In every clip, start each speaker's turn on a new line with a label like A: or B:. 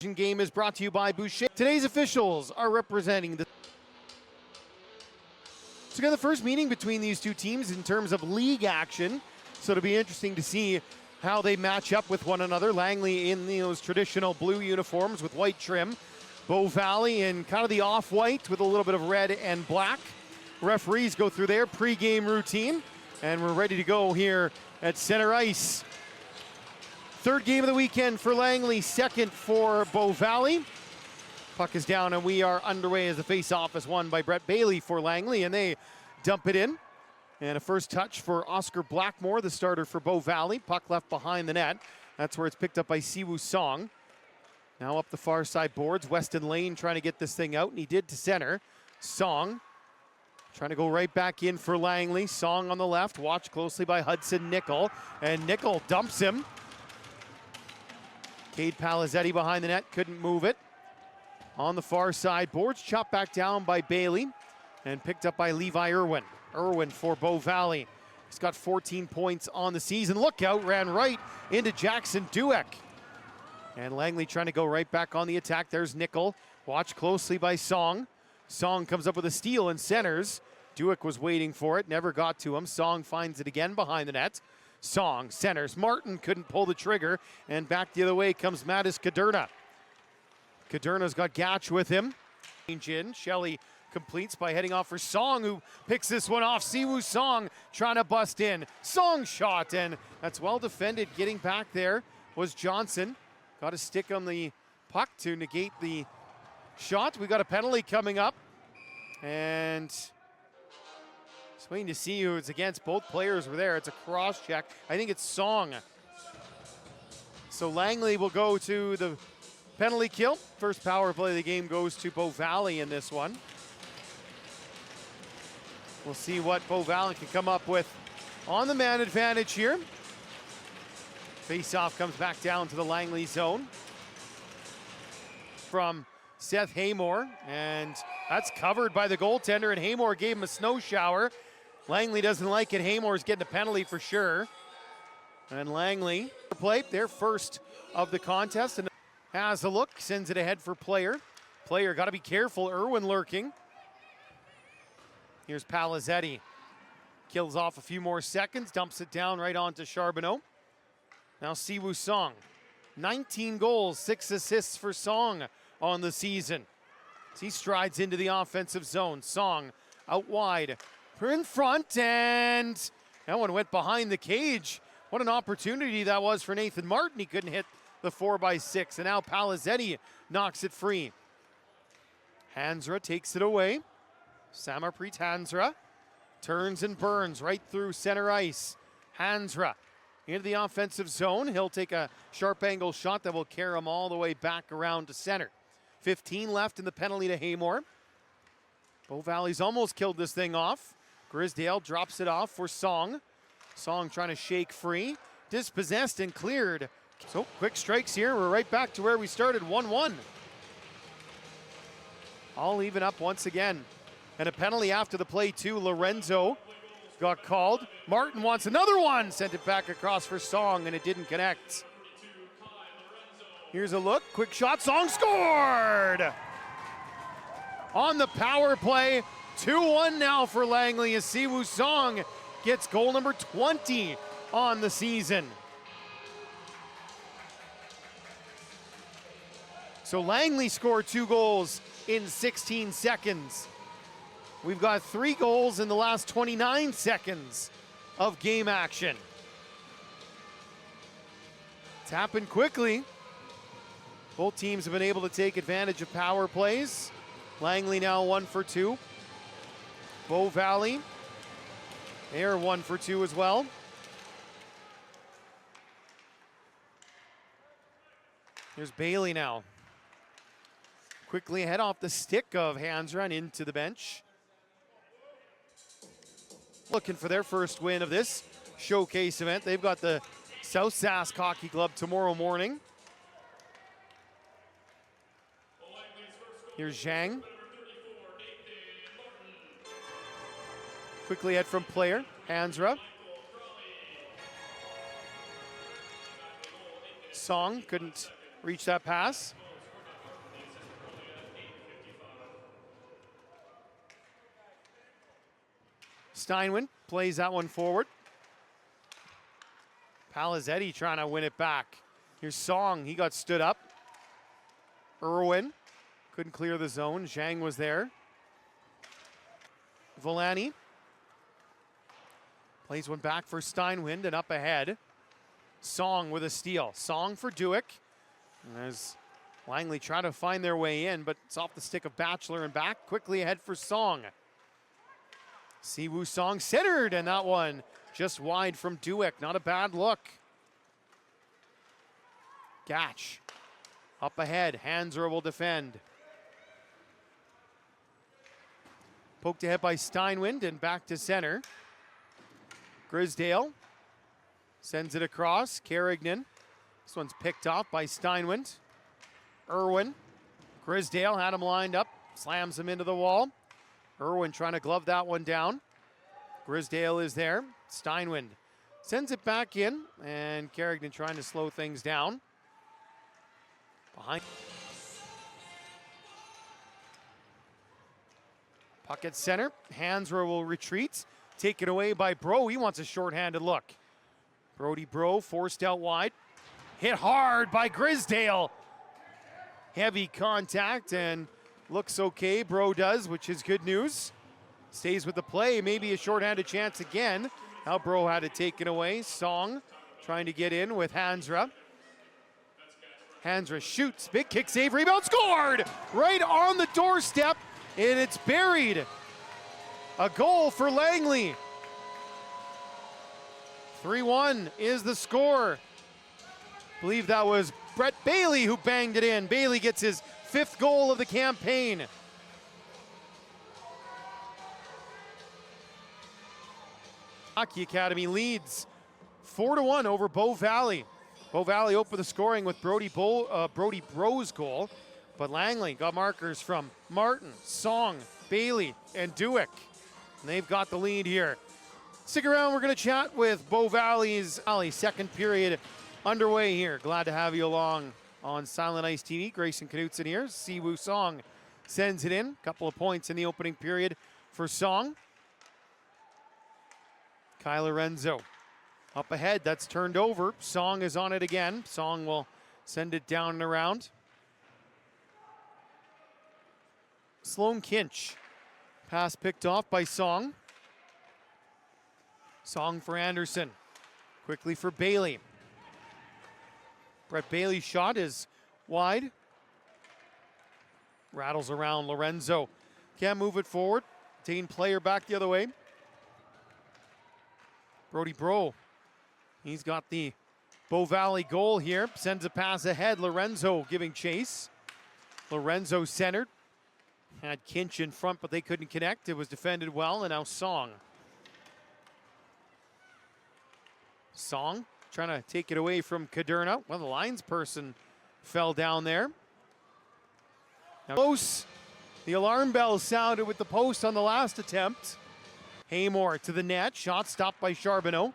A: Game is brought to you by Boucher. Today's officials are representing the the first meeting between these two teams in terms of league action, so it'll be interesting to see how they match up with one another. Langley in those traditional blue uniforms with white trim, Bow Valley in kind of the off-white with a little bit of red and black. Referees go through their pre-game routine, and we're ready to go here at center ice. Third game of the weekend for Langley, second for Bow Valley. Puck is down and we are underway as the face-off is won by Brett Bailey for Langley, and they dump it in. And a first touch for Oscar Blackmore, the starter for Bow Valley. Puck left behind the net. That's where it's picked up by Siwoo Song. Now up the far side boards. Weston Lane trying to get this thing out, and he did to center. Song trying to go right back in for Langley. Song on the left, watched closely by Hudson Nickel, and Nickel dumps him. Cade Palizzetti behind the net, couldn't move it. On the far side, boards chopped back down by Bailey and picked up by Levi Irwin. Irwin for Bow Valley. He's got 14 points on the season. Look out, ran right into Jackson Dueck. And Langley trying to go right back on the attack. There's Nickel, watched closely by Song. Song comes up with a steal and centers. Dueck was waiting for it, never got to him. Song finds it again behind the net. Song centers. Martin couldn't pull the trigger, and back the other way comes Mattis Kaderna. Kaderna's got Gatch with him. Change in. Shelley completes by heading off for Song, who picks this one off. Siwoo Song trying to bust in. Song shot, and that's well defended. Getting back there was Johnson. Got a stick on the puck to negate the shot. We got a penalty coming up, and just waiting to see who it's against. Both players were there. It's a cross check. I think it's Song. So Langley will go to the penalty kill. First power play of the game goes to Bow Valley in this one. We'll see what Bow Valley can come up with on the man advantage here. Face-off comes back down to the Langley zone from Seth Haymore, and that's covered by the goaltender, and Haymore gave him a snow shower. Langley doesn't like it. Haymore's getting a penalty for sure. And Langley play their first of the contest, and has a look, sends it ahead for Player. Player got to be careful. Irwin lurking. Here's Palizzetti. Kills off a few more seconds, dumps it down right onto Charbonneau. Now Siwoo Song. 19 goals, 6 assists for Song on the season. As he strides into the offensive zone. Song out wide. In front, and that one went behind the cage. What an opportunity that was for Nathan Martin. He couldn't hit the 4x6, and now Palizzetti knocks it free. Hansra takes it away. Samarpreet Hansra turns and burns right through center ice. Hansra into the offensive zone. He'll take a sharp angle shot that will carry him all the way back around to center. 15 left in the penalty to Haymore. Bow Valley's almost killed this thing off. Grisdale drops it off for Song. Song trying to shake free. Dispossessed and cleared. So quick strikes here. We're right back to where we started, 1-1. All even up once again. And a penalty after the play too. Lorenzo got called. Martin wants another one. Sent it back across for Song, and it didn't connect. Here's a look. Quick shot. Song scored! On the power play. 2-1 now for Langley as Siwoo Song gets goal number 20 on the season. So Langley scored 2 goals in 16 seconds. We've got 3 goals in the last 29 seconds of game action. It's happened quickly. Both teams have been able to take advantage of power plays. Langley now 1 for 2. Bow Valley, they are 1 for 2 as well. Here's Bailey now. Quickly ahead off the stick of Hansra into the bench. Looking for their first win of this showcase event. They've got the South Sask Hockey Club tomorrow morning. Here's Zhang. Quickly ahead from Player, Hansra. Song couldn't reach that pass. Steinwind plays that one forward. Palizzetti trying to win it back. Here's Song, he got stood up. Irwin couldn't clear the zone. Zhang was there. Villani plays one back for Steinwind and up ahead. Song with a steal. Song for Duick. And as Langley trying to find their way in, but it's off the stick of Batchelor and back. Quickly ahead for Song. Siwoo Song centered, and that one just wide from Duick. Not a bad look. Gatch up ahead. Hansra will defend. Poked ahead by Steinwind and back to center. Grisdale sends it across. Carignan. This one's picked off by Steinwind. Irwin. Grisdale had him lined up. Slams him into the wall. Irwin trying to glove that one down. Grisdale is there. Steinwind sends it back in. And Carignan trying to slow things down. Behind. Puck at center. Hansra will retreat. Taken away by Bro. He wants a shorthanded look. Brody Bro forced out wide. Hit hard by Grisdale. Heavy contact and looks okay. Bro does, which is good news. Stays with the play. Maybe a shorthanded chance again. Now Bro had it taken away. Song trying to get in with Hansra. Hansra shoots. Big kick save. Rebound scored! Right on the doorstep. And it's buried. A goal for Langley. 3-1 is the score. I believe that was Brett Bailey who banged it in. Bailey gets his 5th goal of the campaign. Hockey Academy leads 4-1 over Bow Valley. Bow Valley opened the scoring with Brody Bro's goal, but Langley got markers from Martin, Song, Bailey, and Duick. And they've got the lead here. Stick around, we're going to chat with Bow Valley's second period underway here. Glad to have you along on Silent Ice TV. Grayson Knutson here. Siwoo Song sends it in. Couple of points in the opening period for Song. Kyle Lorenzo up ahead. That's turned over. Song is on it again. Song will send it down and around. Sloan Kinch. Pass picked off by Song. Song for Anderson. Quickly for Bailey. Brett Bailey's shot is wide. Rattles around Lorenzo. Can't move it forward. Dane player back the other way. Brody Bro. He's got the Bow Valley goal here. Sends a pass ahead. Lorenzo giving chase. Lorenzo centered. Had Kinch in front, but they couldn't connect. It was defended well, and now Song. Song trying to take it away from Kaderna. Well, the lines person fell down there. Now close. The alarm bell sounded with the post on the last attempt. Haymore to the net. Shot stopped by Charbonneau.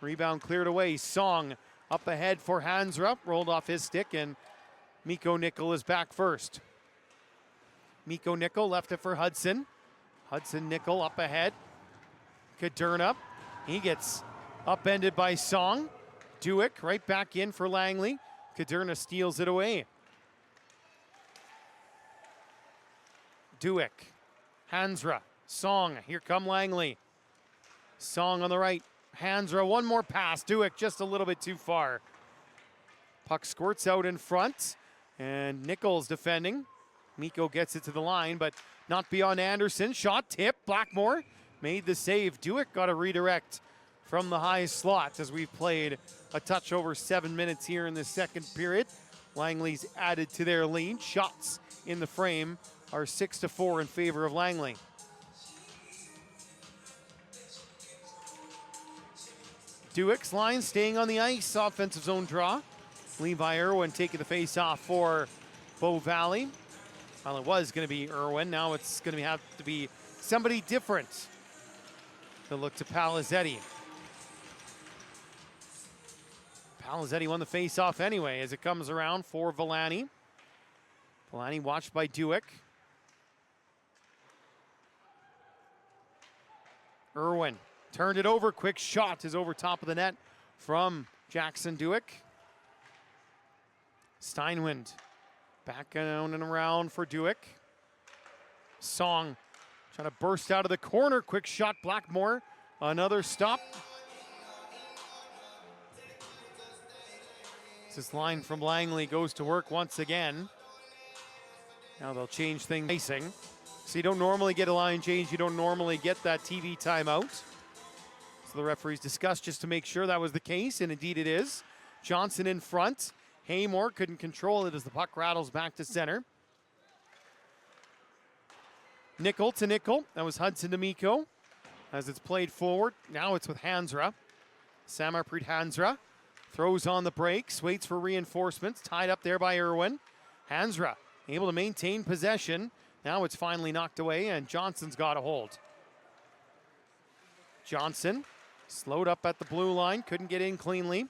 A: Rebound cleared away. Song up ahead for Hansra. Rolled off his stick, and Mikko Nickel is back first. Mikko Nickel left it for Hudson. Hudson Nickel up ahead. Kaderna. He gets upended by Song. Duick right back in for Langley. Kaderna steals it away. Duick. Hansra. Song. Here come Langley. Song on the right. Hansra. One more pass. Duick just a little bit too far. Puck squirts out in front. And Nichols defending. Mikko gets it to the line, but not beyond Anderson. Shot tip. Blackmore made the save. Duick got a redirect from the high slot as we've played a touch over 7 minutes here in the second period. Langley's added to their lead. Shots in the frame are 6-4 in favor of Langley. Duick's line staying on the ice. Offensive zone draw. Levi Irwin taking the face off for Bow Valley. Well, it was going to be Irwin. Now it's going to have to be somebody different. They'll look to Palizzetti. Palizzetti won the face-off anyway as it comes around for Villani. Villani watched by Duick. Irwin turned it over. Quick shot is over top of the net from Jackson Dewick. Steinwind back down and around for Dewick. Song trying to burst out of the corner. Quick shot, Blackmore. Another stop. This line from Langley goes to work once again. Now they'll change things. Racing. So you don't normally get a line change. You don't normally get that TV timeout. So the referees discussed just to make sure that was the case, and indeed it is. Johnson in front. Haymore couldn't control it as the puck rattles back to center. Nickel to Nickel. That was Hudson to Mikko as it's played forward. Now it's with Hansra. Samarpreet Hansra throws on the brakes, waits for reinforcements. Tied up there by Irwin. Hansra able to maintain possession. Now it's finally knocked away, and Johnson's got a hold. Johnson slowed up at the blue line, couldn't get in cleanly.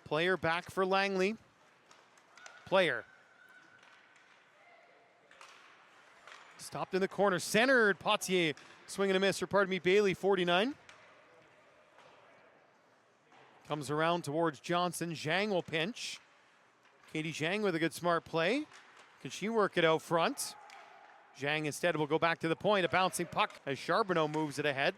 A: Player back for Langley. Player stopped in the corner, centered. Potier swinging a miss, or pardon me, Bailey, 49. Comes around towards Johnson. Zhang will pinch. Katie Zhang with a good smart play. Can she work it out front? Zhang instead will go back to the point. A bouncing puck as Charbonneau moves it ahead.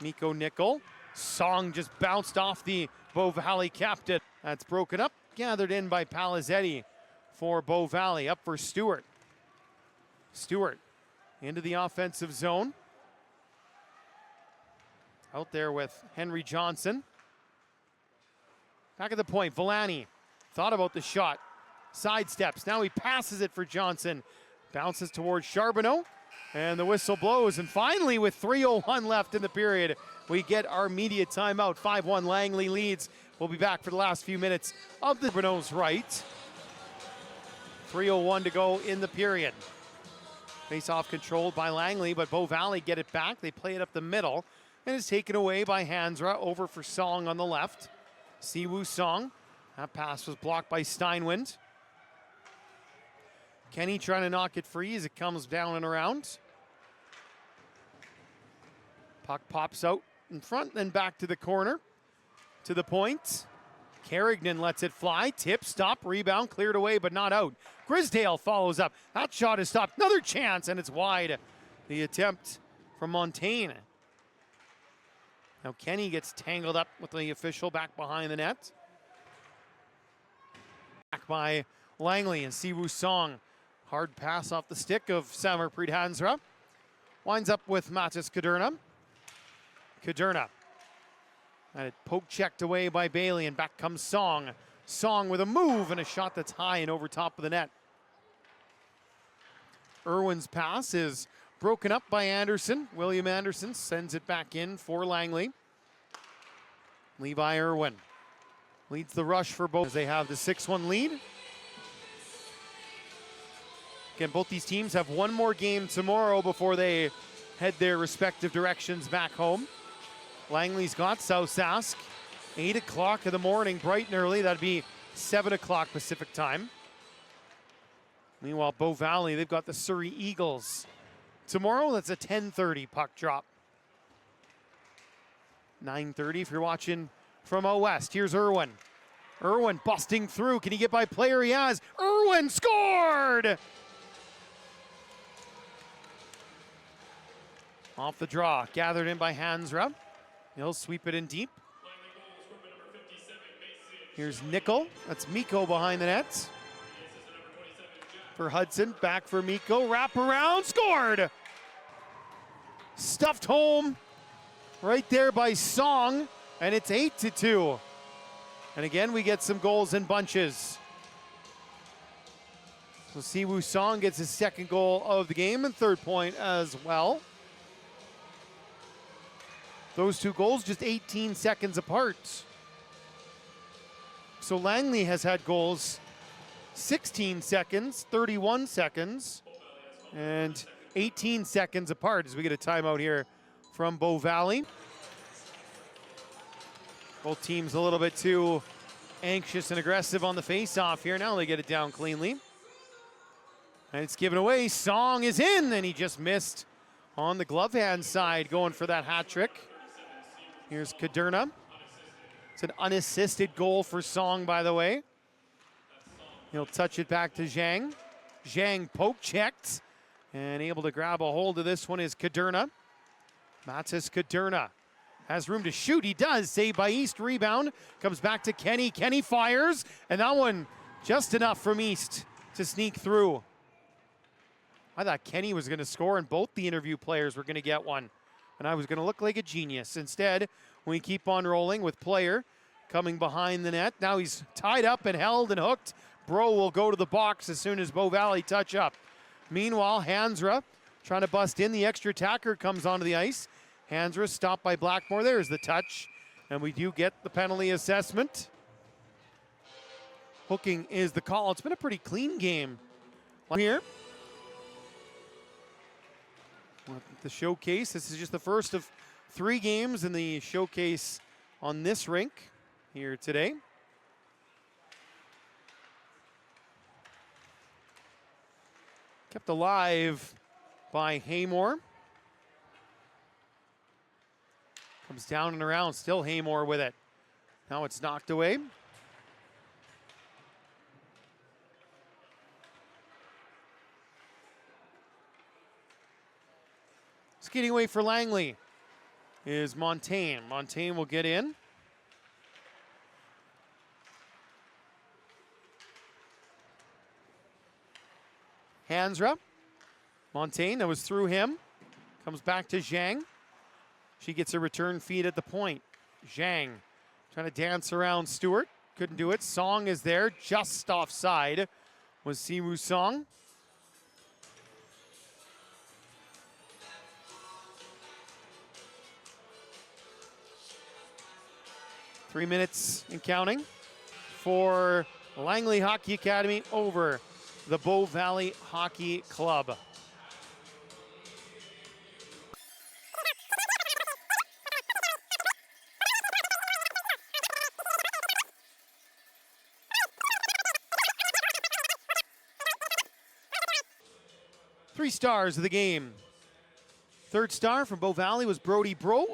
A: Mikko Nickel. Song just bounced off the Bow Valley captain. That's broken up. Gathered in by Palizzetti for Bow Valley. Up for Stewart. Stewart into the offensive zone. Out there with Henry Johnson. Back at the point, Villani thought about the shot. Sidesteps, now he passes it for Johnson. Bounces towards Charbonneau, and the whistle blows. And finally, with 3:01 left in the period, we get our immediate timeout. 5-1 Langley leads. We'll be back for the last few minutes of the Charbonneau's right. 3:01 to go in the period. Face-off controlled by Langley, but Bow Valley get it back. They play it up the middle. And is taken away by Hansra. Over for Song on the left. Siwoo Song. That pass was blocked by Steinwind. Kenny trying to knock it free as it comes down and around. Puck pops out in front, then back to the corner. To the point. Carignan lets it fly. Tip, stop, rebound, cleared away, but not out. Grisdale follows up. That shot is stopped. Another chance, and it's wide. The attempt from Montaigne. Now Kenny gets tangled up with the official back behind the net. Back by Langley, and Siwoo Song. Hard pass off the stick of Samarpreet Hansra. Winds up with Matis Kaderna. Kaderna. And it poke checked away by Bailey, and back comes Song. Song with a move and a shot that's high and over top of the net. Irwin's pass is broken up by Anderson. William Anderson sends it back in for Langley. Levi Irwin leads the rush for both as they have the 6-1 lead. Again, both these teams have one more game tomorrow before they head their respective directions back home. Langley's got South Sask, 8 o'clock in the morning, bright and early. That'd be 7 o'clock Pacific time. Meanwhile, Bow Valley, they've got the Surrey Eagles. Tomorrow, that's a 10:30 puck drop. 9:30 if you're watching from out west. Here's Irwin. Irwin busting through. Can he get by player? He has. Irwin scored! Off the draw. Gathered in by Hansra. He'll sweep it in deep. Here's Nickel. That's Mikko behind the net. For Hudson. Back for Mikko. Wrap around. Scored! Stuffed home right there by Song, and it's 8-2. And again, we get some goals in bunches. So Siwoo Song gets his second goal of the game and third point as well. Those two goals just 18 seconds apart. So Langley has had goals 16 seconds, 31 seconds, and 18 seconds apart as we get a timeout here from Bow Valley. Both teams a little bit too anxious and aggressive on the face-off here. Now they get it down cleanly. And it's given away. Song is in, and he just missed on the glove hand side going for that hat trick. Here's Kaderna. It's an unassisted goal for Song, by the way. He'll touch it back to Zhang. Zhang poke checked and able to grab a hold of this one is Kaderna. Matis Kaderna has room to shoot. He does. Saved by East. Rebound. Comes back to Kenny. Kenny fires. And that one just enough from East to sneak through. I thought Kenny was going to score and both the interview players were going to get one. And I was going to look like a genius. Instead, we keep on rolling with Player coming behind the net. Now he's tied up and held and hooked. Bro will go to the box as soon as Bow Valley touch up. Meanwhile, Hansra trying to bust in. The extra attacker comes onto the ice. Hansra stopped by Blackmore. There's the touch. And we do get the penalty assessment. Hooking is the call. It's been a pretty clean game here. The showcase. This is just the first of 3 games in the showcase on this rink here today. Kept alive by Haymore. Comes down and around, still Haymore with it. Now it's knocked away. Skating away for Langley is Montaigne. Montaigne will get in. Hansra. Montaigne, that was through him. Comes back to Zhang. She gets a return feed at the point. Zhang trying to dance around Stewart. Couldn't do it. Song is there, just offside was Siwoo Song. Three minutes and counting for Langley Hockey Academy over the Bow Valley Hockey Club. Three stars of the game. Third star from Bow Valley was Brody Bro.